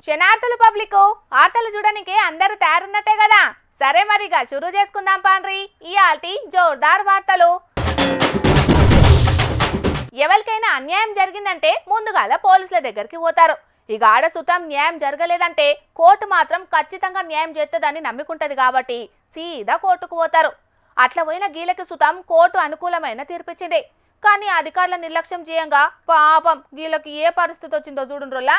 క్షణార్థులు public ఆటలు చూడడానికి అందరూ తయారున్నట్టే కదా. సరే మరిగా షురూ చేసుకుందాం పాండ్రి ఇయాల్టి జోర్దార్ వార్తలు. ఎవరికైనా అన్యాయం జరిగిందంటే ముందుగాల పోలీసుల దగ్గరికి పోతారు. ఇక ఆడ సుతం న్యాయం జరగలేదంటే కోర్టు మాత్రం ఖచ్చితంగా న్యాయం చేస్తుందని నమ్ముకుంటది కాబట్టి సీదా కోర్టుకు పోతారు. అట్లా పోయిన గీలకి సుతం కోర్టు అనుకూలమైన తీర్పిచ్చింది. కానీ అధికారుల నిర్లక్ష్యం చేయంగా పాపం గీలకి ఏ పరిస్థితి వచ్చిందో చూడుండ్రోలా.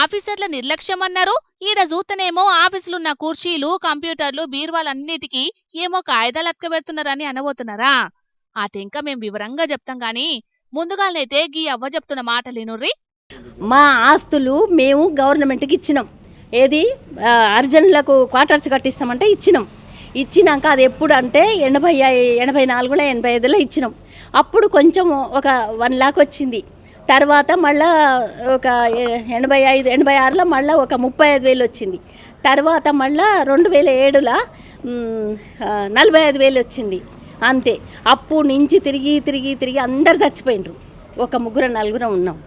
ఆఫీసర్ల నిర్లక్ష్యం అన్నారు. ఈడ చూస్తేనేమో ఆఫీసులున్న కుర్చీలు, కంప్యూటర్లు, బీరువాలన్నిటికీ ఏమో కాయిదాలు అతకబెడుతున్నారని అనబోతున్నారా? ఆ టెంక మేం వివరంగా చెప్తాం గాని ముందుగానైతే గీ అవ్వ చెప్తున్న మాటలేనుర్రి. మా ఆస్తులు మేము గవర్నమెంట్కి ఇచ్చినాం. ఏది అర్జన్లకు క్వార్టర్స్ కట్టిస్తామంటే ఇచ్చినాక అది ఎప్పుడు అంటే 84లో 85లో ఇచ్చినాం. అప్పుడు కొంచెం ఒక 1 లాక్ వచ్చింది. తర్వాత మళ్ళా ఒక 86లో మళ్ళీ ఒక 35,000 వచ్చింది. తర్వాత మళ్ళీ 2007లో 45,000 వచ్చింది. అంతే. అప్పుడు నుంచి తిరిగి అందరు చచ్చిపోయినరు. ఒక 3-4 ఉన్నాం.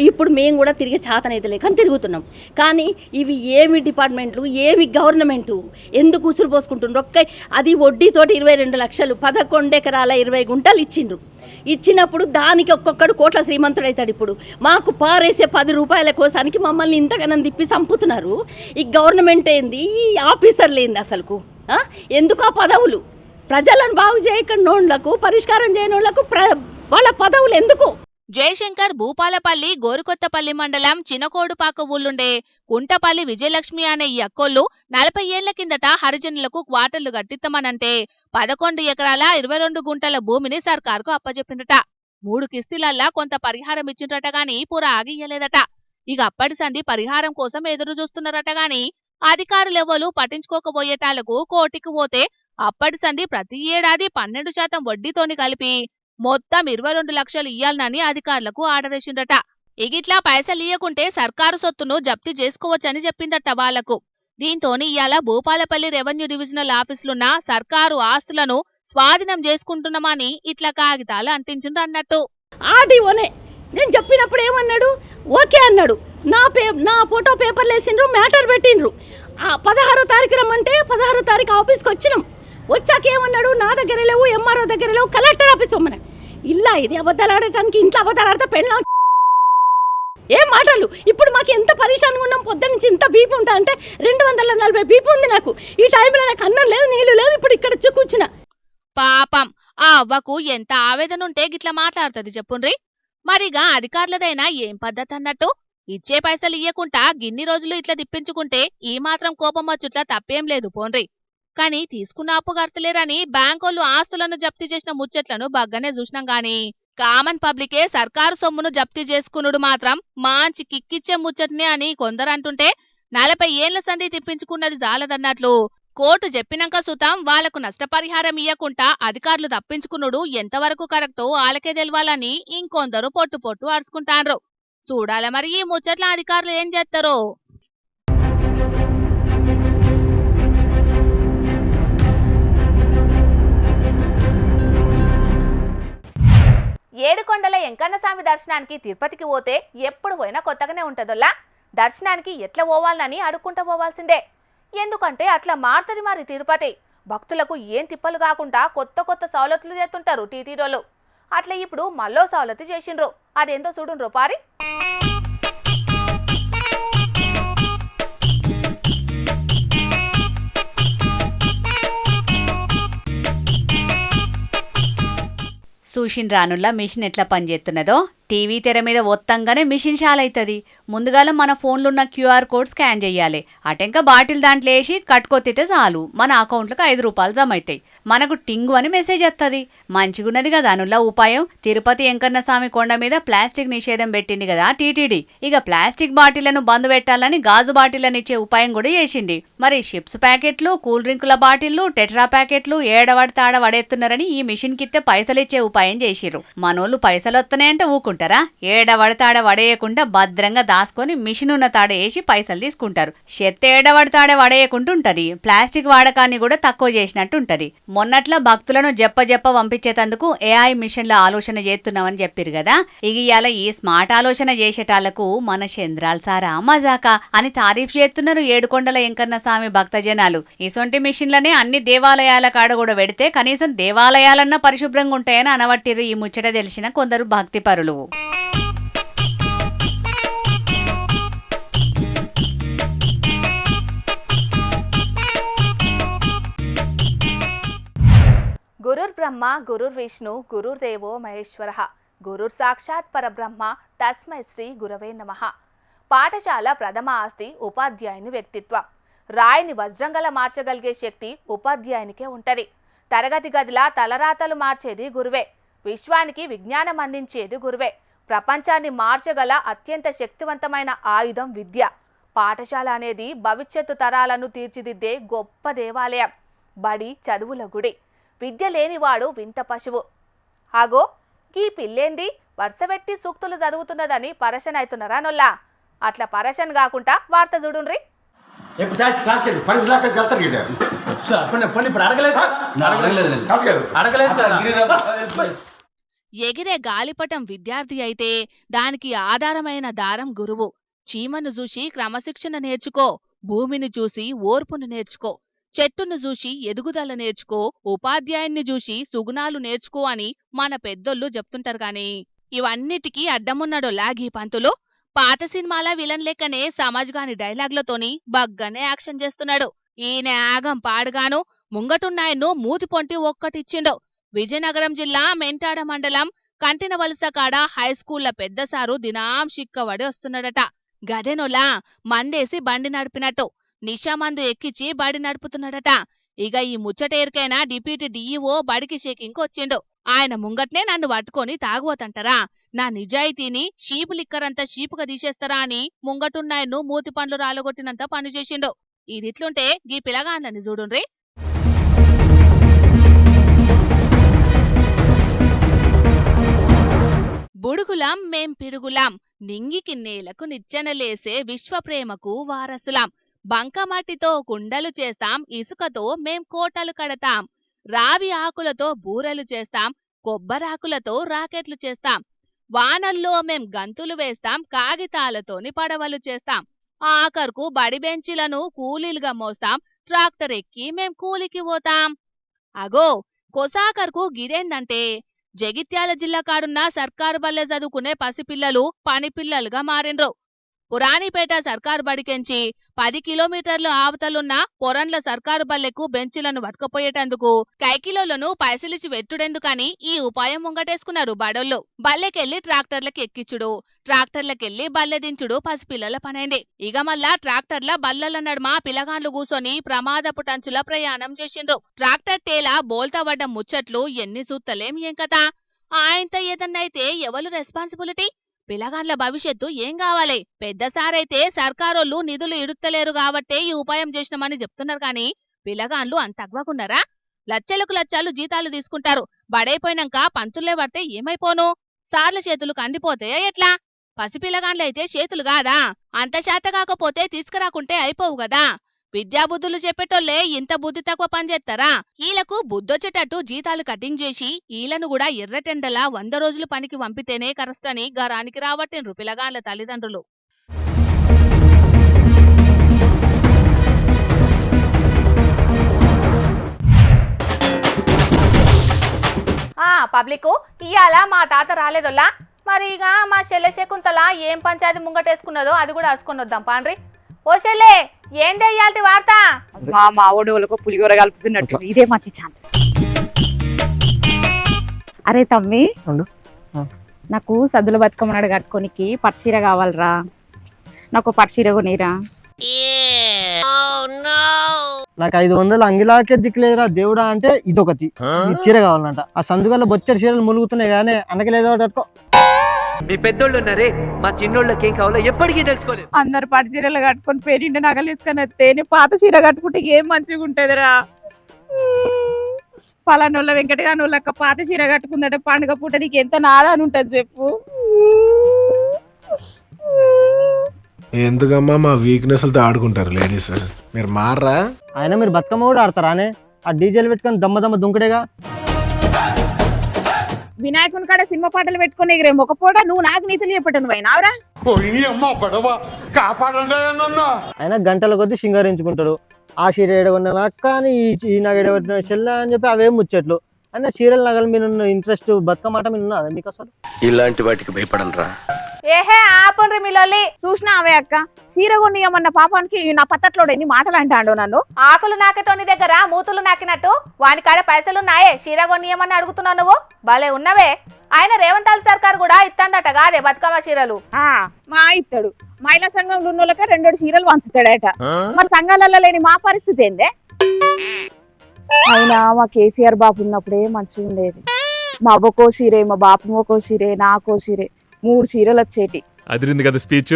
ఇప్పుడు మేము కూడా తిరిగి చాతనైతే లేక తిరుగుతున్నాం. కానీ ఇవి ఏమి డిపార్ట్మెంట్లు, ఏమి గవర్నమెంటు ఎందుకు ఉసురు పోసుకుంటుండ్రు? అది వడ్డీతోటి 22 లక్షలు 11 ఎకరాల 20 గుంటలు ఇచ్చిండ్రు. ఇచ్చినప్పుడు దానికి ఒక్కొక్కడు కోట్ల శ్రీమంతుడు అవుతాడు. ఇప్పుడు మాకు పారేసే 10 రూపాయల కోసానికి మమ్మల్ని ఇంతగానం తిప్పి చంపుతున్నారు. ఈ గవర్నమెంట్ ఏంది, ఈ ఆఫీసర్లు ఏంది అసలుకు? ఎందుకు ఆ పదవులు? ప్రజలను బాగు చేయకుండా పరిష్కారం చేయనోళ్లకు వాళ్ళ పదవులు ఎందుకు? జయశంకర్ భూపాలపల్లి గోరుకొత్తపల్లి మండలం చినకోడుపాక ఊళ్ళుండే కుంటపల్లి విజయలక్ష్మి అనే ఈ అక్కోళ్లు 40 ఏళ్ల కిందట హరిజనులకు క్వార్టర్లు కట్టిస్తామనంటే 11 ఎకరాల 22 గుంటల భూమిని సర్కారుకు అప్పచెప్పిండట. 3 కిస్తీలల్లా కొంత పరిహారం ఇచ్చిండ్రట గాని పూరా ఆగియ్యలేదట. ఇక అప్పటి సంది పరిహారం కోసం ఎదురు చూస్తున్నారట గాని అధికారులెవ్వలు పట్టించుకోకపోయేటాలకు కోర్టుకు పోతే అప్పటి సంది ప్రతి ఏడాది 12% వడ్డీతోని కలిపి మొత్తం 22 లక్షలు ఇయ్యాలనని అధికారులకు ఆర్డర్ వేసిండట. ఇగిట్లా పైసలు ఇయ్యకుంటే సర్కారు సొత్తును జప్తీ చేసుకోవచ్చని చెప్పిందట వాళ్లకు. దీంతోని ఇయాల భూపాలపల్లి రెవెన్యూ డివిజనల్ ఆఫీసులున్న సర్కారు ఆస్తులను స్వాధీనం చేసుకుంటున్నామని ఇట్లా కాగితాలు అంటించిండ్రు అన్నట్టు. ఆర్డీఓనే నేను చెప్పినప్పుడు ఏమన్నాడు? ఓకే అన్నాడు. నా ఫోటో పేపర్లు వేసిండ్రు, మ్యాటర్ పెట్టిండ్రు. 16వ తారీఖు రమ్మంటే 16వ తారీఖు ఆఫీస్కి వచ్చినాం. వచ్చాక ఏమన్నాడు? నా దగ్గర లేవు, ఎంఆర్ఓ దగ్గర లేవు, కలెక్టర్ ఆఫీస్ ఇవ్వమని. ఇలా ఇది అబద్ధాలు ఆడటానికి ఇంట్లో అబద్ధాలు ఆడితే పెళ్ళాం ఏం మాటలు. ఇప్పుడు మాకు ఎంత పరిశానంగా ఉన్నాం. పొద్దు నుంచి ఇంత బీపీ ఉంటా అంటే 240 బీపీ ఉంది నాకు. ఈ టైంలో నాకు అన్నం లేదు, నీళ్లు లేదు. ఇప్పుడు ఇక్కడ కూర్చున్నా. పాపం ఆ అవ్వకు ఎంత ఆవేదన ఉంటే గిట్లా మాట్లాడుతుంది చెప్పుండ్రి. మరిగా అధికారులదైనా ఏం పద్ధతి అన్నట్టు. ఇచ్చే పైసలు ఇయ్యకుండా గిన్ని రోజులు ఇట్లా తిప్పించుకుంటే ఈ మాత్రం కోపం వచ్చుట్లా తప్పేం లేదు పోన్రి. కానీ తీసుకున్న అప్పు కడతలేరని బ్యాంకోళ్లు ఆస్తులను జప్తీ చేసిన ముచ్చట్లను బాగానే చూసినాం గాని కామన్ పబ్లికే సర్కారు సొమ్మును జప్తీ చేసుకునుడు మాత్రం మంచి కిక్కిచ్చే ముచ్చట్నే అని కొందరు అంటుంటే 40 ఏళ్ల సంధి తిప్పించుకున్నది జాలదన్నట్లు కోర్టు చెప్పినాక సుతం వాళ్లకు నష్టపరిహారం ఇయ్యకుండా అధికారులు తప్పించుకునుడు ఎంతవరకు కరెక్టో వాళ్ళకే తెలవాలని ఇంకొందరు పొట్టు అరుచుకుంటాండ్రు. చూడాల మరి ఈ ముచ్చట్ల అధికారులు ఏం చేస్తారో. ఏడుకొండల వెంకన్నస్వామి దర్శనానికి తిరుపతికి పోతే ఎప్పుడు పోయినా కొత్తగానే ఉంటుందోలా. దర్శనానికి ఎట్లా పోవాలని అడుక్కుంటూ పోవాల్సిందే. ఎందుకంటే అట్లా మారుతుంది మరి తిరుపతి. భక్తులకు ఏం తిప్పలు కాకుండా కొత్త సౌలతులు చేస్తుంటారు టీటీరోలు. అట్లా ఇప్పుడు మళ్ళో సౌలతి చేసిండ్రు. అదేందో చూడుండ్రు పారి. సూషిన్ రానుల్లా మిషన్ ఎట్లా పనిచేస్తున్నదో టీవీ తెర మీద ఒత్తంగానే మిషన్ షాలైతుంది. ముందుగాల మన ఫోన్లున్న క్యూఆర్ కోడ్ స్కాన్ చెయ్యాలి. అటెంక బాటిల్ దాంట్లో వేసి కట్టుకొత్తితే చాలు మన అకౌంట్లకు 5 రూపాయలు జమ అవుతాయి. మనకు టింగు అని మెసేజ్ వస్తుంది. మంచిగున్నది కదా అనుల్లా ఉపాయం. తిరుపతి వెంకన్నస్వామి కొండ మీద ప్లాస్టిక్ నిషేధం పెట్టింది కదా టీటీడీ. ఇక ప్లాస్టిక్ బాటిళ్లను బంద్ పెట్టాలని గాజు బాటిళ్లను ఇచ్చే ఉపాయం కూడా చేసింది. మరి చిప్స్ ప్యాకెట్లు, కూల్ డ్రింకుల బాటిళ్లు, టెట్రా ప్యాకెట్లు ఏడవడితే ఆడ వడేస్తున్నారని ఈ మిషన్ కిత్తే పైసలు ఇచ్చే ఉపాయం చేసిర్రు. మనోళ్ళు పైసలు వస్తున్నాయంటే ఊకుంటారా? ఏడవడతాడ వడేయకుండా భద్రంగా దాసుకొని మిషన్ ఉన్న తాడ వేసి పైసలు తీసుకుంటారు. చెత్త ఏడవడతాడ వడేయకుంటుంటది. ప్లాస్టిక్ వాడకాన్ని కూడా తక్కువ చేసినట్టు ఉంటది. మొన్నట్ల భక్తులను జప్ప పంపించేటందుకు ఏఐ మిషన్ల ఆలోచన చేస్తున్నామని చెప్పారు కదా. ఇక ఇవాళ ఈ స్మార్ట్ ఆలోచన చేసేటాళ్లకు మన చంద్రాల్ సారా మజాకా అని తారీఫ్ చేస్తున్నారు ఏడుకొండల వెంకన్న స్వామి భక్త జనాలు. ఇసొంటి మిషన్లనే అన్ని దేవాలయాల కాడ కూడా పెడితే కనీసం దేవాలయాలన్నా పరిశుభ్రంగా ఉంటాయని అనవట్టిరు ఈ ముచ్చట తెలిసిన కొందరు భక్తి పరులు. గురుర్ బ్రహ్మ గురుర్ విష్ణు గురుర్దేవో మహేశ్వర గురుర్ సాక్షాత్ పరబ్రహ్మ తస్మై శ్రీ గురవే నమః. పాఠశాల ప్రథమ ఆస్తి ఉపాధ్యాయుని వ్యక్తిత్వం. రాయిని వజ్రంగల మార్చగలిగే శక్తి ఉపాధ్యాయునికే ఉంటది. తరగతి గదిలా తలరాతలు మార్చేది గురువే. విశ్వానికి విజ్ఞానం అందించేది గురువే. ప్రపంచాన్ని మార్చగల అత్యంత శక్తివంతమైన ఆయుధం విద్య. పాఠశాల అనేది భవిష్యత్తు తరాలను తీర్చిదిద్దే గొప్ప దేవాలయం. బడి చదువుల గుడి. విద్య లేనివాడు వింత పశువు. ఆగో ఈ పిల్లేంది వరుసబెట్టి సూక్తులు చదువుతున్నదని పరేషన్ అవుతున్నారా నొల్లా? అట్లా పరేషన్ కాకుండా వార్త చూడుండ్రి. ఎగిరే గాలిపటం విద్యార్థి అయితే దానికి ఆధారమైన దారం గురువు. చీమను చూసి క్రమశిక్షణ నేర్చుకో, భూమిని చూసి ఓర్పును నేర్చుకో, చెట్టును చూసి ఎదుగుదల నేర్చుకో, ఉపాధ్యాయుణ్ణి చూసి సుగుణాలు నేర్చుకో అని మన పెద్దోళ్ళు చెప్తుంటారు గాని ఇవన్నిటికీ అడ్డమున్నాడో లాగీ పంతులు. పాత సినిమాల విలన్ లెక్కనే సమాజ్ గాని డైలాగ్లతోని బగ్గనే యాక్షన్ చేస్తున్నాడు. ఈయన ఆగం పాడుగాను ముంగటున్నాయన్ను మూతి పొంటి ఒక్కటిచ్చిండు. విజయనగరం జిల్లా మెంటాడ మండలం కంటిన వలస కాడ హైస్కూళ్ల పెద్ద సారు దినాం చిక్కబడి వస్తున్నాడట. గదెనొలా మందేసి బండి నడిపినట్టు నిషామందు ఎక్కించి బడి నడుపుతున్నాడట. ఇక ఈ ముచ్చటేరికైనా డిప్యూటీ డిఈఓ బడికి షేకింగ్ వచ్చిండు. ఆయన ముంగట్నే నన్ను పట్టుకొని తాగువతంటారా, నా నిజాయితీని షీపు లిక్కరంతా షీపుగా తీసేస్తారా అని ముంగటున్నాయన్ను మూతి పండ్లు రాలగొట్టినంత పని చేసిండు. ఇదిట్లుంటే గీ పిలగాన్నని చూడుండ్రి. బుడుగులాం మేం పిడుగులాం, నింగికి నేలకు నిచ్చెనలేసే విశ్వప్రేమకు వారసులాం. బంకమట్టితో కుండలు చేస్తాం, ఇసుకతో మేం కోటలు కడతాం. రావి ఆకులతో బూరెలు చేస్తాం, కొబ్బరాకులతో రాకెట్లు చేస్తాం. వానల్లో మేం గంతులు వేస్తాం, కాగితాలతోని పడవలు చేస్తాం. ఆఖరుకు బడి బెంచీలను కూలీలుగా మోస్తాం, ట్రాక్టర్ ఎక్కి మేం కూలికి పోతాం. అగో కొసాకర్కు గిదేందంటే జగిత్యాల జిల్లా కాడున్న సర్కారు బల్లె చదువుకునే పసిపిల్లలు పనిపిల్లలుగా మారిండ్రు. పురాణిపేట సర్కారు బడికెంచి 10 కిలోమీటర్లు ఆవతలున్న పొరండ్ల సర్కారు బల్లెకు బెంచీలను పట్టుకుపోయేటందుకు కైకిలోలను పైసలిచ్చి వెట్టుడెందుకని ఈ ఉపాయం ముంగటేసుకున్నారు బడోళ్ళు. బల్లెకెళ్లి ట్రాక్టర్లకి ఎక్కిచ్చుడు, ట్రాక్టర్లకెళ్లి బల్లె దించుడు పసిపిల్లల పనైంది. ఇక మళ్ళా ట్రాక్టర్ల బల్లల నడుమ పిలగాండ్లు కూసోని ప్రమాదపు టంచుల ప్రయాణం చేసిండ్రు. ట్రాక్టర్ టేలా బోల్తా పడ్డ ముచ్చట్లు ఎన్ని చూత్తలేం ఏం కథ. ఆయనతో ఏదన్నైతే ఎవరు రెస్పాన్సిబిలిటీ? పిలగాండ్ల భవిష్యత్తు ఏం కావాలి? పెద్ద సారైతే సర్కారోళ్ళు నిధులు ఇడుత్తలేరు కాబట్టే ఈ ఉపాయం చేసినామని చెప్తున్నారు కానీ పిలగాండ్లు అంత అగ్వకున్నారా? లచ్చలకు లచ్చాలు జీతాలు తీసుకుంటారు. బడైపోయినాక పంతుల్లే పడితే ఏమైపోను? సార్ల చేతులు కందిపోతాయా ఎట్లా? పసిపిల్లగాండ్లయితే చేతులు కాదా? అంత శాత కాకపోతే తీసుకురాకుంటే అయిపోవు గదా. విద్యాబుద్ధులు చెప్పేటోళ్లే ఇంత బుద్ధి తక్కువ పనిచేస్తారా? ఈలకు బుద్ధొచ్చేటట్టు జీతాలు కటింగ్ చేసి ఈలను కూడా ఎర్రటెండలా 100 రోజులు పనికి పంపితేనే కరస్టని గరానికి రావట్టిండ్రు పిలగాండ్ల తల్లిదండ్రులు. పబ్లిక్ ఇయాల మా తాత రాలేదొల్లా. మరి ఇక మా చెల్లె శకుంతల ఏం పంచాయతీ ముంగటేసుకున్నదో అది కూడా అరుచుకొని వద్దాం పాండ్రి. ఓ చెల్లె ఏందే ఇయాల్టి వార్త? మా మావోడు వాళ్ళకు పులిగోర కలుపుతున్నట్టు ఇదే మంచి ఛాన్స్. అరే తమ్మి, నాకు సద్దుల బతుకమ్మనాడు కట్టుకోనికి పట్టుచీర కావాలరా. నాకు పట్టుచీర కొనిరా. నాకు 500 అంగిలాకే దిక్కులేదురా దేవుడా అంటే ఇదొకటి. చీర కావాలంట. ఆ సందుగల్లో బొచ్చడి చీరలు ములుగుతున్నాయి కానీ అనకలేదో కట్టుకో. మీ పెద్దోళ్ళు ఉన్నారే, మా చిన్నోళ్ళకి ఏం కావాలో ఎప్పటికీ తెలుసుకోలేదు. అందరు పట్టు చీరలు కట్టుకొని పేరింటి నగలు వేసుకొని వస్తే పాత చీర కట్టుకుంటే ఏం మంచిగా ఉంటదిరా. పలానోళ్ళ వెంకటగానోళ్ళక్క పాత చీర కట్టుకుందంటే పండుగ పూట నీకు ఎంత నాదాని ఉంటది చెప్పు. ఎందుకమ్మా మా వీక్నెస్లతో ఆడుకుంటారు లేడీస్? మీరు మారరా? ఆయన మీరు బతుకమ్మ కూడా ఆడతారా అనే? ఆ డీజేలు పెట్టుకొని దమ్మ దుంకుడేగా. వినాయకుని కాడ సినిమా పాటలు పెట్టుకుని ఎగిరే మొక్కపోడా నువ్వు నాకు నీతులు చెప్పటం పోయినావురా. అయినా గంటల కొద్దీ సింగారించుకుంటాడు. ఆ చీర ఎడగొన్నా అక్క అని ఈ నగ ఎడగొట్టిన చెల్ల అని చెప్పి అవేం ముచ్చట్లు. అయినా చీరల నగల మీద ఉన్న ఇంట్రెస్ట్ బతుకమ్మాట మీద ఉన్నదా మీకు అసలు? ఇలాంటి వాటికి భయపడనరా. ఏహే ఆపండ్రి మిలోలి. చూసినా అవే అక్క చీర కొనియమన్న పాపానికి నా పత్తట్లోడు ఎన్ని మాటలు అంటాడు నన్ను. ఆకులు నాకేటోని దగ్గర మూతులు నాకినట్టు వాని కాడ పైసలున్నాయే చీర కొనియమని అడుగుతున్నావు నువ్వు. భలే ఉన్నవే. ఆయన రేవంత్ సర్కార్ కూడా ఇస్తాడట కాదే బతుకమ్మ చీరలు. మా ఇస్తాడు. మహిళా సంఘంలో ఉన్న వాళ్ళకి 2 చీరలు పంచుతాడట. మరి సంఘాలలో లేని మా పరిస్థితి ఏందే? అయినా మా కేసీఆర్ బాబు ఉన్నప్పుడే మంచిగా ఉండేది. మా అవ్వకో చీరే, మా బాపమ్మకో చీరే, నాకో చీరే, 3 చీరలు వచ్చేటి. అదిరింది కదా స్పీచ్.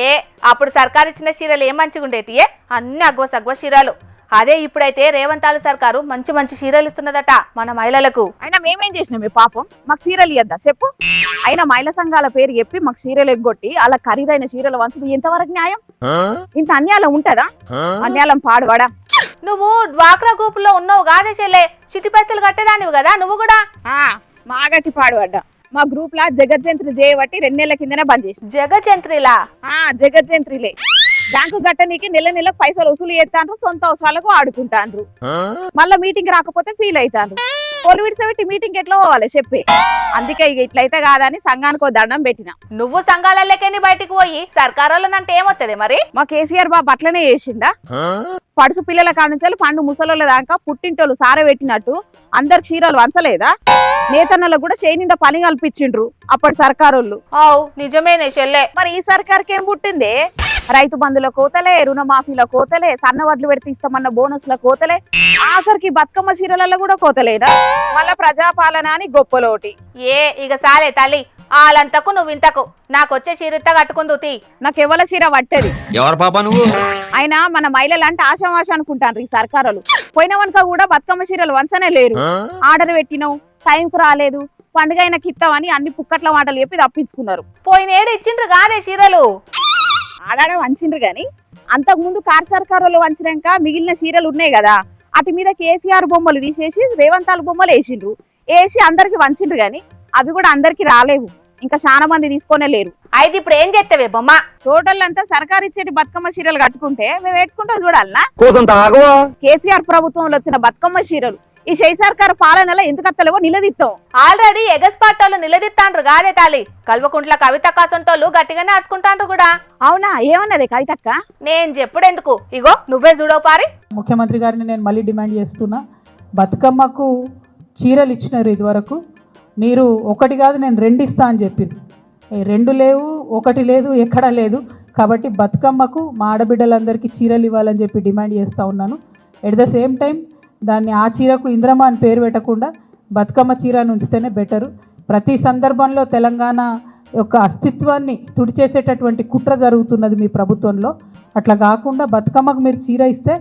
ఏ అప్పుడు సర్కార్ ఇచ్చిన చీరలు ఏం మంచిగా ఉండేటి? అన్ని అగ్వ సగ్వ చీరలు. అదే ఇప్పుడైతే రేవంత్ సర్కారు మంచి మంచి చీరలు ఇస్తున్నదట మన మహిళలకు. అయినా మేమేం చేసినాం పాపం? మాకు చీరలు ఇద్దా చెప్పు? అయినా మహిళా సంఘాల పేరు చెప్పి మాకు చీరలు ఎగ్గొట్టి అలా ఖరీదైన చీరలు వంచుడు ఎంతవరకు న్యాయం? ఇంత అన్యాయం ఉంటదా? అన్యాయం పాడువాడా? నువ్వు డ్వాక్రా గ్రూప్ లో ఉన్నావు కాదే చెల్లె, చిట్టి పైసలు కట్టేదానివి కదా నువ్వు కూడా. మా గట్టి పాడువాడా. మా గ్రూప్ లా జగజ్జంత్రి చేయబట్టి 2 నెలల కిందనే బంద్ చేసి. జగజ్జంత్రిలా? జగజ్జంత్రిలే. బ్యాంకు గట్టనీకి నెల పైసలు వసూలు చేస్తాండ్రు, సొంత అవసరాలకు ఆడుకుంటాండ్రు. మళ్ళా మీటింగ్ రాకపోతే ఫీల్ అవుతాండ్రు. పెట్టి మీటింగ్ ఎట్లా పోవాలి చెప్పి. అందుకే ఇక ఇట్లయితే కాదని సంఘానికి దండం పెట్టిన. నువ్వు సంఘాలకెళ్ళి బయటికి పోయి సర్కారోళ్ళనంటే ఏమొత్తది మరి? మా కేసీఆర్ బాబు అట్లనే చేసిండా? పడుసు పిల్లల కానుంచాలి పండు ముసలోళ్ళ దాకా పుట్టింటోళ్ళు సారె పెట్టినట్టు అందరు చీరలు వంచలేదా? నేతన్నలకు కూడా చేయనిండా పని కల్పించిండ్రు అప్పటి సర్కారోళ్ళు. నిజమేనే చెల్లె. మరి ఈ సర్కార్కి ఏం పుట్టింది? రైతు బంధుల కోతలే, రుణమాఫీల కోతలే, సన్నవడ్లు పెడితే ఇస్తామన్న బోనస్ల కోతలే, ఆఖరికి బతుకమ్మ చీరలలో కూడా కోతలేదా? మళ్ళా ప్రజాపాలన అని గొప్పలోటి. ఇక సాలే తల్లి, వాళ్ళంతకు నువ్వు ఇంతకు. నాకొచ్చే చీరిత్త కట్టుకుందు తీ. నాకెవల చీర పట్టేది? ఎవరు పాప నువ్వు? అయినా మన మహిళలు అంటే ఆశామాష అనుకుంటారు ఈ సర్కారులు. పోయిన వనక కూడా బతుకమ్మ చీరలు వంచనే లేరు. ఆర్డర్ పెట్టినావు, టైంకు రాలేదు, పండుగ అయిన కిత్తామని అన్ని పుక్కట్ల మాటలు చెప్పి తప్పించుకున్నారు. పోయినేడు ఇచ్చిండ్రు కాదే చీరలు. ఆడాడ వంచిండ్రు గాని అంతకు ముందు కార్ సర్కారులు వంచినాక మిగిలిన చీరలు ఉన్నాయి కదా, అటు మీద కేసీఆర్ బొమ్మలు తీసేసి రేవంత్ బొమ్మలు వేసిండ్రు. వేసి అందరికి వంచిండ్రు గాని అవి కూడా అందరికి రాలేవు. ఇంకా చాలా మంది తీసుకొనే లేరు. అయితే ఇప్పుడు ఏం చేస్తావే బొమ్మ? టోటల్ అంతా సర్కారు ఇచ్చేటి బతుకమ్మ చీరలు కట్టుకుంటే మేము వేసుకుంటా చూడాలనా? కేసీఆర్ ప్రభుత్వంలో వచ్చిన బతుకమ్మ చీరలు ఈ శై సర్కారు పాలనలో ఎందుకు అత్తలేవో నిలదీస్తాం. ఆల్రెడీ ఎగస్పాటోళ్ళు నిలదీస్తాండ్రు కాదే తాలి. కల్వకుంట్ల కవిత కాసంటోళ్ళు గట్టిగానే ఆడుకుంటాండ్రు కూడా. అవునా? ఏమన్నది కవితక్క? నేను చెప్పుడెందుకు, ఇగో నువ్వే చూడో పారి. ముఖ్యమంత్రి గారిని నేను మళ్ళీ డిమాండ్ చేస్తున్నా, బతుకమ్మకు చీరలు ఇచ్చినారు ఇదివరకు, మీరు 1 కాదు నేను 2 ఇస్తా అని చెప్పింది. 2 లేవు, 1 లేదు, ఎక్కడా లేదు. కాబట్టి బతుకమ్మకు మా ఆడబిడ్డలందరికీ చీరలు ఇవ్వాలని చెప్పి డిమాండ్ చేస్తూ ఉన్నాను. ఎట్ ద సేమ్ టైం దాన్ని ఆ చీరకు ఇంద్రమ్మ అని పేరు పెట్టకుండా బతుకమ్మ చీరను ఉంచితేనే బెటరు. ప్రతి సందర్భంలో తెలంగాణ యొక్క అస్తిత్వాన్ని తుడిచేసేటటువంటి కుట్ర జరుగుతున్నది మీ ప్రభుత్వంలో. అట్లా కాకుండా బతుకమ్మకు మీరు చీర ఇస్తే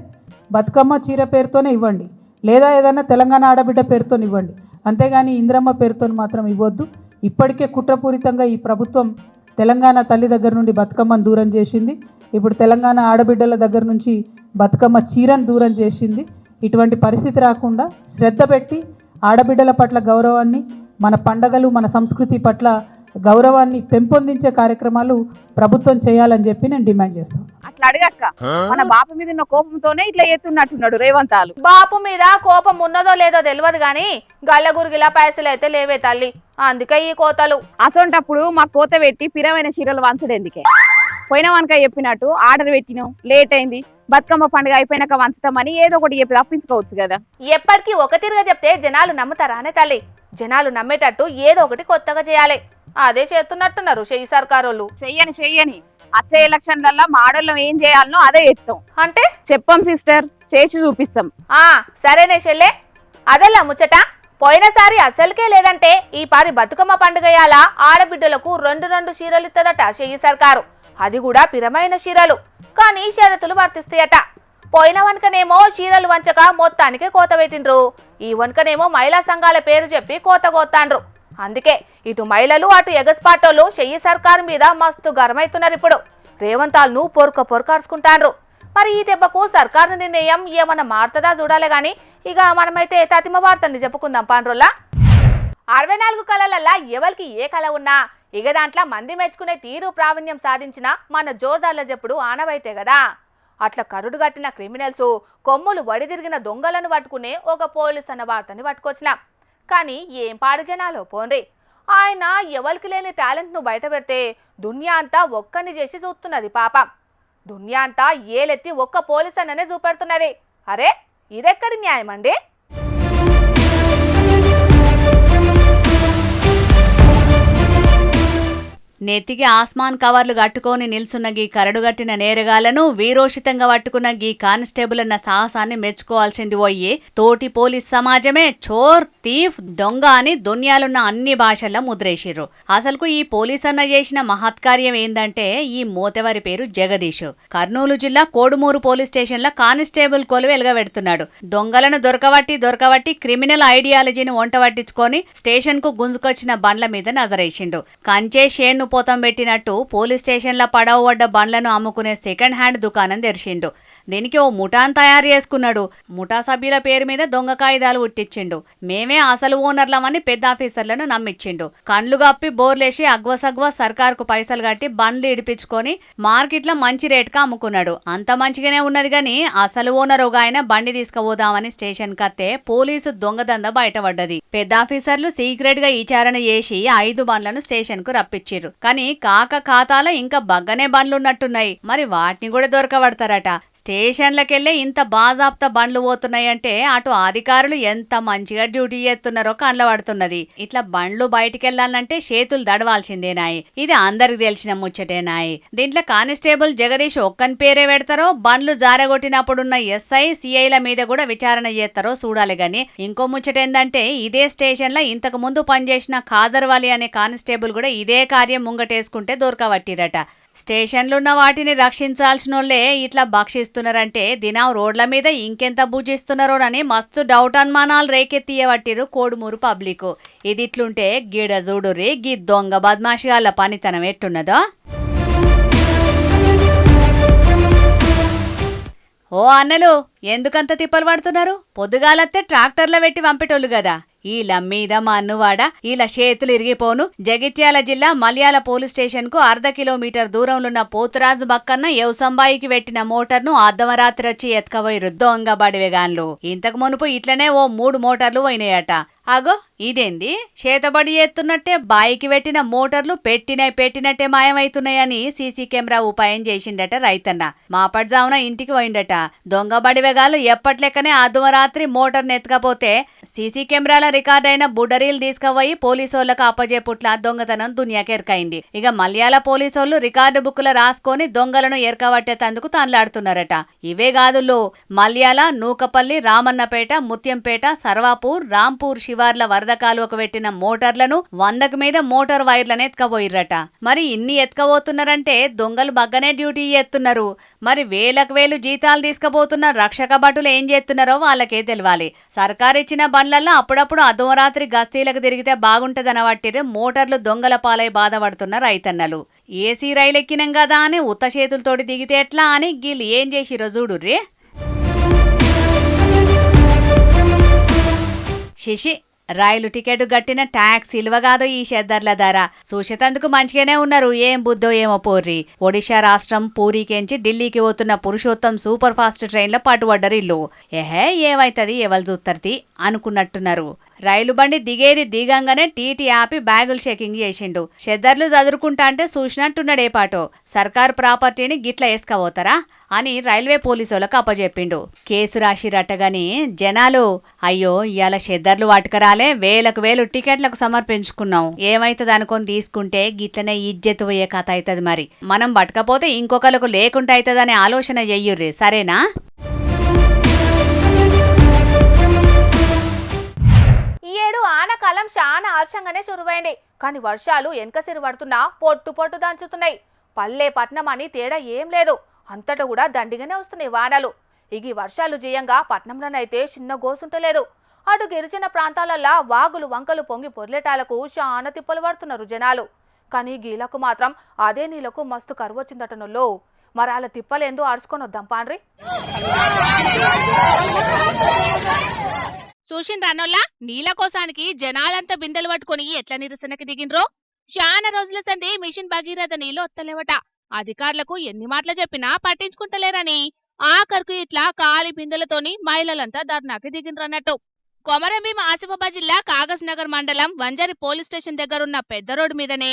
బతుకమ్మ చీర పేరుతోనే ఇవ్వండి, లేదా ఏదైనా తెలంగాణ ఆడబిడ్డ పేరుతో ఇవ్వండి. అంతేగాని ఇంద్రమ్మ పేరుతో మాత్రం ఇవ్వద్దు. ఇప్పటికే కుట్రపూరితంగా ఈ ప్రభుత్వం తెలంగాణ తల్లి దగ్గర నుండి బతుకమ్మను దూరం చేసింది. ఇప్పుడు తెలంగాణ ఆడబిడ్డల దగ్గర నుంచి బతుకమ్మ చీరను దూరం చేసింది. ఇటువంటి పరిస్థితి రాకుండా శ్రద్ధ పెట్టి ఆడబిడ్డల పట్ల గౌరవాన్ని, మన పండగలు, మన సంస్కృతి పట్ల గౌరవాన్ని పెంపొందించే కార్యక్రమాలు ప్రభుత్వం చేయాలని చెప్పి నేను డిమాండ్ చేస్తాను. అట్లా అడగక్క, మన బాపు మీద ఉన్న కోపంతోనే ఇట్లా చేస్తున్నట్టున్నాడు రేవంతాలు. బాపు మీద కోపం ఉన్నదో లేదో తెలియదు గాని గల్లగురిగిలా పైసలు అయితే లేవే తల్లి, అందుకే ఈ కోతలు. అసొంటప్పుడు మా కోత పెట్టి పిరమైన చీరలు వంచడు ఎందుకే? పోయిన వనక చెప్పినట్టు ఆర్డర్ పెట్టినాం, లేట్ అయింది, బతుకమ్మ పండుగ అయిపోయినాక వంచుతామని ఏదో ఒకటి చెప్పి తప్పించుకోవచ్చు కదా. ఎప్పటికీ ఒక తీరుగా చెప్తే జనాలు నమ్ముతారానే తల్లి? జనాలు నమ్మేటట్టు ఏదో ఒకటి కొత్తగా చేయాలి. అదే చేస్తున్నట్టున్నారు ఈ సర్కారోళ్ళు. చెయ్యని వచ్చే ఎలక్షన్లలో మా ఆడోళ్ళం ఏం చేయాలనో అదే చేస్తాం. అంటే చెప్పాం సిస్టర్, చేసి చూపిస్తాం. సరేనే చెల్లె, అదెలా ముచ్చట. పోయినసారి అసలుకే లేదంటే ఈ పారి బతుకమ్మ పండుగయాల ఆడబిడ్డలకు 2 చీరలు ఇస్తుందట ఈ సర్కారు. అది కూడా పిరమైన చీరలు, కానీ షరతులు వర్తిస్తాయట. పోయిన వనకనేమో చీరలు వంచక మొత్తానికే కోత పెట్టిండ్రు, ఈ వనకనేమో మహిళా సంఘాల పేరు చెప్పి కోత కోతాండ్రు. అందుకే ఇటు మహిళలు అటు ఎగస్పాటోళ్ళు ఈ సర్కారు మీద మస్తు గరమైతున్నారు. ఇప్పుడు రేవంతాలను పొరకార్చుకుంటాండ్రు. మరి ఈ దెబ్బకు సర్కారు నిర్ణయం ఏమన్నా మారుతుందా చూడాలి కానీ ఇక మనమైతే తతిమ వార్తని చెప్పుకుందాం పాండ్రోల్లా. 64 కళలల్లా ఎవరికి ఏ కళ ఉన్నా ఇక దాంట్లో మంది మెచ్చుకునే తీరు ప్రావీణ్యం సాధించిన మన జోర్దార్ల చెప్పుడు ఆనవైతే కదా. అట్లా కరుడు కట్టిన క్రిమినల్స్ కొమ్ములు వడిదిరిగిన దొంగలను పట్టుకునే ఒక పోలీస్ అన్న వార్తని పట్టుకొచ్చినాం. కానీ ఏం పాడు జనాలో పోన్రి, ఆయన ఎవరికి లేని టాలెంట్ను బయట పెడితే దునియా అంతా ఒక్కని చేసి చూస్తున్నది పాపం. దునియా అంతా ఏలెత్తి ఒక్క పోలీస్ అన్ననే చూపెడుతున్నది. అరే ఇదెక్కడి న్యాయం అండి? నెత్తికి ఆస్మాన్ కవర్లు కట్టుకొని నిల్సున్న గీ కరడుగట్టిన నేరగాళ్లను వీరోషితంగా పట్టుకున్న గీ కానిస్టేబుల్ అన్న సాహసాన్ని మెచ్చుకోవాల్సింది పోయి తోటి పోలీస్ సమాజమే చోర్, తీఫ్, దొంగ అని దునియాలున్న అన్ని భాషల్లో ముద్రేసిర్రు. అసలుకు ఈ పోలీస్ అన్న చేసిన మహత్కార్యం ఏందంటే ఈ మోతెవరి పేరు జగదీష్. కర్నూలు జిల్లా కోడుమూరు పోలీస్ స్టేషన్లో కానిస్టేబుల్ కొలువు వెలుగబెడుతున్నాడు. దొంగలను దొరకబట్టి క్రిమినల్ ఐడియాలజీని వంట పట్టించుకొని స్టేషన్ కు గుంజుకొచ్చిన బండ్ల మీద నజరేసిండు. కంచే షేన్ను పోతం పెట్టినట్టు పోలీస్ స్టేషన్ల పడవబడ్డ బండ్లను అమ్ముకునే సెకండ్ హ్యాండ్ దుకాణం తెరిచిండు. దీనికి ఓ ముఠాన్ తయారు చేసుకున్నాడు. ముఠా సభ్యుల పేరు మీద దొంగ కాయిదాలు ఉట్టించిండు. మేమే అసలు ఓనర్లమని పెద్ద ఆఫీసర్లను నమ్మించిండు. కండ్లు గప్పి బోర్లేసి అగ్వసగ్వ సర్కారుకు పైసలు కట్టి బండ్లు ఇడిపించుకొని మార్కెట్లో మంచి రేటుగా అమ్ముకున్నాడు. అంత మంచిగానే ఉన్నది గాని అసలు ఓనర్ ఒక ఆయన బండి తీసుకుపోదామని స్టేషన్ కత్తే పోలీసు దొంగదంద బయటపడ్డది. పెద్ద ఆఫీసర్లు సీక్రెట్ గా విచారణ చేసి 5 బండ్లను స్టేషన్ కు రప్పించిర్రు. కానీ కాక ఖాతాలో ఇంకా బగ్గనే బండ్లున్నట్టున్నాయి. మరి వాటిని కూడా దొరకబడతారట. స్టేషన్లకెళ్ళే ఇంత బాజాప్తా బండ్లు పోతున్నాయంటే అటు అధికారులు ఎంత మంచిగా డ్యూటీ చేస్తున్నారో కండ్లబడుతున్నది. ఇట్లా బండ్లు బయటికెళ్లాలంటే చేతులు దడవాల్సిందేనాయి. ఇది అందరికి తెలిసిన ముచ్చటేనాయి. దీంట్లో కానిస్టేబుల్ జగదీష్ ఒక్కని పేరే పెడతారో బండ్లు జారగొట్టినప్పుడున్న ఎస్ఐ, సిఐల మీద కూడా విచారణ చేస్తారో చూడాలి. గాని ఇంకో ముచ్చటేందంటే ఇదే స్టేషన్లో ఇంతకు ముందు పనిచేసిన ఖాదర్వాలి అనే కానిస్టేబుల్ కూడా ఇదే కార్యం ముంగటేసుకుంటే దొరకబట్టిరట. స్టేషన్లున్న వాటిని రక్షించాల్సినోళ్లే ఇట్లా భక్షిస్తున్నారంటే దినం రోడ్ల మీద ఇంకెంత భుజిస్తున్నారోనని మస్తు డౌట్ అనుమానాలు రేకెత్తియబట్టిరు కోడుమూరు పబ్లిక్. ఇది ఇట్లుంటే గిడ చూడుర్రి గీ దొంగ బద్మాషిగాళ్ళ పనితనం ఎట్టున్నదో. ఓ అన్నలు ఎందుకంత తిప్పలు పడుతున్నారు? పొద్దుగాలత్తే ట్రాక్టర్ల పెట్టి పంపేటోళ్ళు కదా. ఈల మీద మా అన్నువాడ ఈల చేతులు ఇరిగిపోను. జగిత్యాల జిల్లా మల్యాల పోలీస్ స్టేషన్ కు 1/2 కిలోమీటర్ దూరంలోన్న పోతురాజు బక్కన్న యవసంబాయికి పెట్టిన మోటార్ను అర్ధమరాత్రి వచ్చి ఎత్తుకపోయిరు దొంగ బడివేగాన్లు. ఇంతకు మునుపు ఇట్లనే ఓ 3 మోటార్లు పోయినాయట. అగో ఇదేంది చేతబడి ఎత్తున్నట్టే బాయికి పెట్టిన మోటార్లు పెట్టినట్టే మాయమైతున్నాయని సీసీ కెమెరా ఉపాయం చేసిండట రైతన్న. మాపటిజామున ఇంటికి పోయిండట. దొంగ బడివేగాలు ఎప్పట్లెక్కనే అర్ధమరాత్రి మోటార్ను ఎత్తకపోతే సీసీ కెమెరాల రికార్డ్ అయిన బుడ్డరీలు తీసుకుపోయి పోలీసోళ్లకు అప్పజెపుట్ల దొంగతనం దునియాకి ఎరకైంది. ఇక మల్యాల పోలీసోళ్లు రికార్డు బుక్కులు రాసుకొని దొంగలను ఎరకబట్టేందుకు తాన్లాడుతున్నారట. ఇవే కాదుల్లో మల్యాల, నూకపల్లి, రామన్నపేట, ముత్యంపేట, సర్వాపూర్, రాంపూర్ శివార్ల వరద కాలువకు పెట్టిన మోటార్లను 100కు మీద మోటార్ వైర్లను ఎత్తుకపోయిర్రట. మరి ఇన్ని ఎత్తుకపోతున్నారంటే దొంగలు బగ్గనే డ్యూటీ చేస్తున్నారు. మరి వేలకు వేలు జీతాలు తీసుకుపోతున్న రక్షక భటులు ఏం చేస్తున్నారో వాళ్ళకే తెలియాలి. సర్కారిచ్చిన బండ్లల్లో అప్పుడప్పుడు అర్ధరాత్రి గస్తీలకు తిరిగితే బాగుంటదనబట్టిరు మోటార్లు దొంగల పాలై బాధపడుతున్న రైతన్నలు. ఏసీ రైలు ఎక్కినాం కదా అని ఉత్త చేతులతోటి దిగితే ఎట్లా అని గీళ్ళు ఏం చేసిరో చూడుర్రి. శశి రైలు టికెట్ గట్టిన ట్యాక్స్ ఇలువగాదో ఈ షెద్దర్ల ధర. చూసేతందుకు మంచిగానే ఉన్నారు. ఏం బుద్ధో ఏమో పోర్రి. ఒడిశా రాష్ట్రం పూరీకెంచి ఢిల్లీకి పోతున్న పురుషోత్తం సూపర్ ఫాస్ట్ ట్రైన్లో పట్టుబడ్డరు ఇల్లు. ఏమైతుంది ఎవరు చూత్తర్తి అనుకున్నట్టున్నారు. రైలు బండి దిగంగానే టీటీ ఆపి బ్యాగులు చెకింగ్ చేసిండు. షెద్దర్లు చదురుకుంటా అంటే చూసినట్టున్నాడే పాటో. సర్కారు ప్రాపర్టీని గిట్ల వేసుకపోతారా అని రైల్వే పోలీసులకు అప్పచెప్పిండు. కేసు రాసిరట్టగాని జనాలు అయ్యో ఇవాళ షెద్దర్లు వాటుకరాలే వేలకు వేలు టికెట్లకు సమర్పించుకున్నాం ఏమైతుంది అనుకొని తీసుకుంటే గిట్లనే ఇజ్జెత్తు పోయే కథ అవుతుంది. మరి మనం పట్టకపోతే ఇంకొకరికి లేకుండా అవుతుందనే ఆలోచన చెయ్యుర్రి సరేనా. ఈ ఏడు ఆనకాలం చాలా ఆర్షంగానే చురువైంది. కానీ వర్షాలు వెనకసిరి పడుతున్నా పొట్టు దంచుతున్నాయి. పల్లె పట్నం అని తేడా ఏం లేదు. అంతటా కూడా దండిగానే వస్తున్నాయి వానలు. ఈ వర్షాలు జయంగా పట్నంలోనైతే చిన్న గోసుంటలేదు. అటు గిరిజన ప్రాంతాలల్లా వాగులు వంకలు పొంగి పొర్లేటాలకు చాలా తిప్పలు పడుతున్నారు జనాలు. కానీ గీలకు మాత్రం అదే నీళ్లకు మస్తు కరువు వచ్చిందటనుల్లో. మరి వాళ్ళ తిప్పలేందో అడుచుకొని వద్దాం పాండ్రి. చూసిండ్రన్నోళ్ళ నీళ్ళ కోసానికి జనాలంతా బిందెలు పట్టుకుని ఎట్లా నిరసనకి దిగిండ్రో. చాలా రోజుల సంది మిషన్ భగీరథ నీళ్ళు వత్తలేవట. అధికారులకు ఎన్ని మాటలు చెప్పినా పట్టించుకుంటలేరని ఆఖరుకు ఇట్లా కాలి బిందెలతోని మహిళలంతా ధర్నాకి దిగిండ్రన్నట్టు. కొమరంభీం ఆసిఫాబాద్ జిల్లా కాగజ్ నగర్ మండలం వంజరి పోలీస్ స్టేషన్ దగ్గరున్న పెద్ద రోడ్డు మీదనే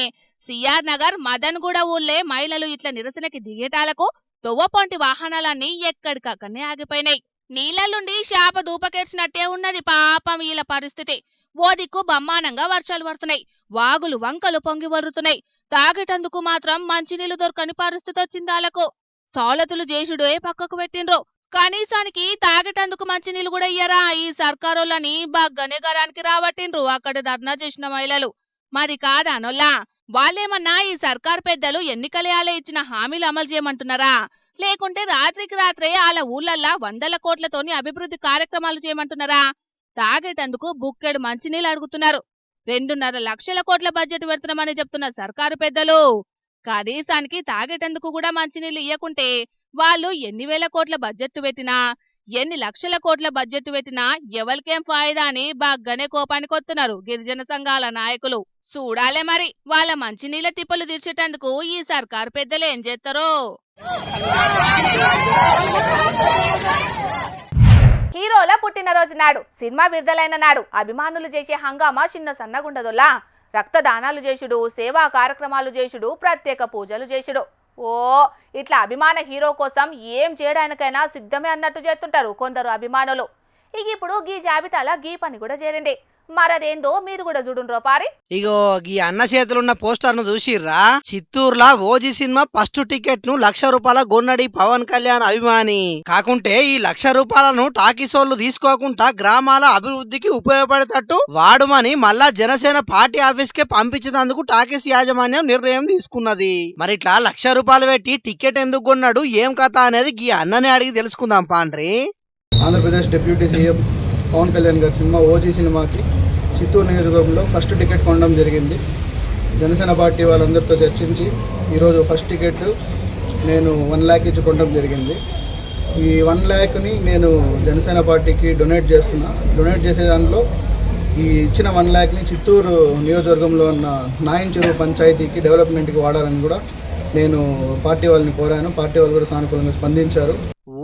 సిఆర్ నగర్ మదన్గూడ ఊళ్ళే మహిళలు ఇట్లా నిరసనకి దిగేటాలకు తొవ్వపొంటి వాహనాలన్నీ ఎక్కడికక్కడనే ఆగిపోయినాయి. నీళ్లలుండి శాప దూపకేర్చినట్టే ఉన్నది పాపం వీళ్ళ పరిస్థితి. ఓ దిక్కు బమ్మానంగా వర్షాలు పడుతున్నాయి, వాగులు వంకలు పొంగి వరుతున్నాయి. తాగేటందుకు మాత్రం మంచినీళ్లు దొరకని పరిస్థితి వచ్చింది వాళ్ళకు. సౌలతులు చేసుడే పక్కకు పెట్టిండ్రు, కనీసానికి తాగేటందుకు మంచినీళ్లు కూడా ఇయ్యరా ఈ సర్కారోళ్ళని బగ్గనే గరానికి రాబట్టిండ్రు అక్కడ ధర్నా చేసిన మహిళలు. మరి కాదానోల్లా, వాళ్ళేమన్నా ఈ సర్కార్ పెద్దలు ఎన్నికలయాలే ఇచ్చిన హామీలు అమలు చేయమంటున్నారా, లేకుంటే రాత్రికి రాత్రే వాళ్ళ ఊళ్ళల్లా 100 కోట్లతోని అభివృద్ధి కార్యక్రమాలు చేయమంటున్నారా? తాగేటందుకు బుక్కెడు మంచినీళ్ళు అడుగుతున్నారు. 2.5 లక్షల కోట్ల బడ్జెట్ పెడుతున్నామని చెప్తున్న సర్కారు పెద్దలు కనీసానికి తాగేటందుకు కూడా మంచినీళ్ళు ఇయ్యకుంటే వాళ్ళు ఎన్ని వేల కోట్ల బడ్జెట్ పెట్టినా, ఎన్ని లక్షల కోట్ల బడ్జెట్ పెట్టినా ఎవరికేం ఫాయిదా అని బాగానే కోపానికి వస్తున్నారు గిరిజన సంఘాల నాయకులు. చూడాలే మరి వాళ్ళ మంచినీళ్ళ తిప్పలు తీర్చేటందుకు ఈ సర్కారు పెద్దలు ఏం చేస్తారో. హీరోల పుట్టినరోజు నాడు, సినిమా విడుదలైన నాడు అభిమానులు చేసే హంగామా చిన్న సన్నగుండదుల్లా. రక్తదానాలు చేసుడు, సేవా కార్యక్రమాలు చేసుడు, ప్రత్యేక పూజలు చేసుడు. ఓ ఇట్లా అభిమాన హీరో కోసం ఏం చేయడానికైనా సిద్ధమే అన్నట్టు చేస్తుంటారు కొందరు అభిమానులు. ఇక ఇప్పుడు గీ జాబితాల గీ పని కూడా చేరింది. మరదేందో మీరు కూడా చూడుండ్రో పారి. ఇగో గీ అన్న చేతులున్న పోస్టర్ ను చూసిర్రా? చిత్తూరులా ఓజీ సినిమా ఫస్ట్ టికెట్ ను 1,00,000 రూపాయల గొన్నడి పవన్ కళ్యాణ్ అభిమాని. కాకుంటే ఈ 1,00,000 రూపాయలను టాకీసోళ్లు తీసుకోకుండా గ్రామాల అభివృద్ధికి ఉపయోగపడేటట్టు వాడుమని మళ్ళా జనసేన పార్టీ ఆఫీస్ కే పంపించినందుకు టాకీస్ యాజమాన్యం నిర్ణయం తీసుకున్నది. మరి ఇట్లా 1,00,000 రూపాయలు పెట్టి టికెట్ ఎందుకు కొన్నాడు, ఏం కథ అనేది గీ అన్ననే అడిగి తెలుసుకుందాం పాండ్రి. ఆంధ్రప్రదేశ్ డిప్యూటీ సీఎం పవన్ కళ్యాణ్ గారి సినిమా ఓజీ సినిమాకి చిత్తూరు నియోజకవర్గంలో ఫస్ట్ టికెట్ కొనడం జరిగింది. జనసేన పార్టీ వాళ్ళందరితో చర్చించి ఈరోజు ఫస్ట్ టికెట్ నేను 1 lakh ఇచ్చి కొనడం జరిగింది. ఈ 1 lakhని నేను జనసేన పార్టీకి డొనేట్ చేస్తున్నా. డొనేట్ చేసే దాంట్లో ఈ ఇచ్చిన 1 lakhని చిత్తూరు నియోజకవర్గంలో ఉన్న నాయంచెరువు పంచాయతీకి డెవలప్మెంట్కి వాడాలని కూడా నేను పార్టీ వాళ్ళని కోరాను. పార్టీ వాళ్ళు కూడా సానుకూలంగా స్పందించారు.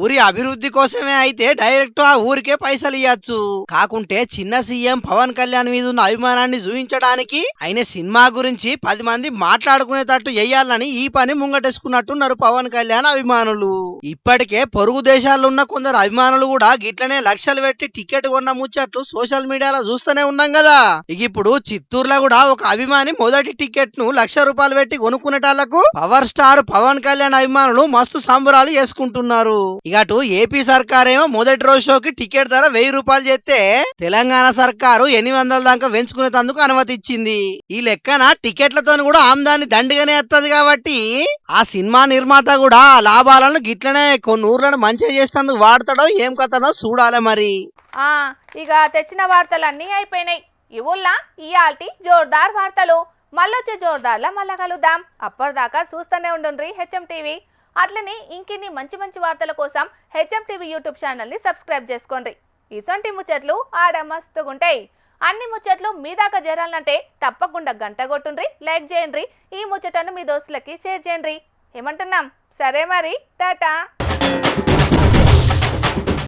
ఊరి అభివృద్ధి కోసమే అయితే డైరెక్ట్ ఆ ఊరికే పైసలు ఇవ్వచ్చు. కాకుంటే చిన్న సీఎం పవన్ కళ్యాణ్ మీద ఉన్న అభిమానాన్ని చూపించడానికి ఆయన సినిమా గురించి 10 మంది మాట్లాడుకునేటట్టు చెయ్యాలని ఈ పని ముంగటేసుకున్నట్టున్నారు పవన్ కళ్యాణ్ అభిమానులు. ఇప్పటికే పొరుగు దేశాల్లో ఉన్న కొందరు అభిమానులు కూడా గిట్లనే లక్షలు పెట్టి టికెట్ కొన్న ముచ్చట్లు సోషల్ మీడియాలో చూస్తూనే ఉన్నాం కదా. ఇక ఇప్పుడు చిత్తూరులో కూడా ఒక అభిమాని మొదటి టికెట్ ను 1,00,000 రూపాయలు పెట్టి కొనుక్కునేటాళ్లకు పవర్ స్టార్ పవన్ కళ్యాణ్ అభిమానులు మస్తు సంబరాలు చేసుకుంటున్నారు. ఇక అటు ఏపీ సర్కారేమో మొదటి రోజు షోకి టికెట్ ధర 1,000 రూపాయలు చేస్తే తెలంగాణ సర్కారు 800 దాకా పెంచుకునేందుకు అనుమతి ఇచ్చింది. ఈ లెక్కన టికెట్లతో కూడా ఆమ్దాన్ని దండిగానే వస్తుంది కాబట్టి ఆ సినిమా నిర్మాత కూడా లాభాలను గిట్లనే కొన్ని ఊర్లను మంచిగా చేసేందుకు వాడతాడో ఏం కథనో చూడాలి మరి. ఇక తెచ్చిన వార్తలన్నీ అయిపోయినాయి. ఇవుల్లా ఇయాల్టి జోర్దార్ వార్తలు. మళ్ళొచ్చే జోర్దార్లా మళ్ళా కలుద్దాం. అప్పటిదాకా చూస్తూనే ఉండుండ్రి హెచ్ఎం టీవీ. అట్లనే ఇంకిన్ని మంచి మంచి వార్తల కోసం హెచ్ఎం టీవీ యూట్యూబ్ ఛానల్ని సబ్స్క్రైబ్ చేసుకోండి. ఇసొంటి ముచ్చట్లు ఆడ మస్తుగుంటాయి. అన్ని ముచ్చట్లు మీ దాకా చేరాలంటే తప్పకుండా గంట కొట్టుండ్రి, లైక్ చేయండి, ఈ ముచ్చటను మీ దోస్తులకి షేర్ చేయండి. ఏమంటున్నాం? సరే మరి, టాటా.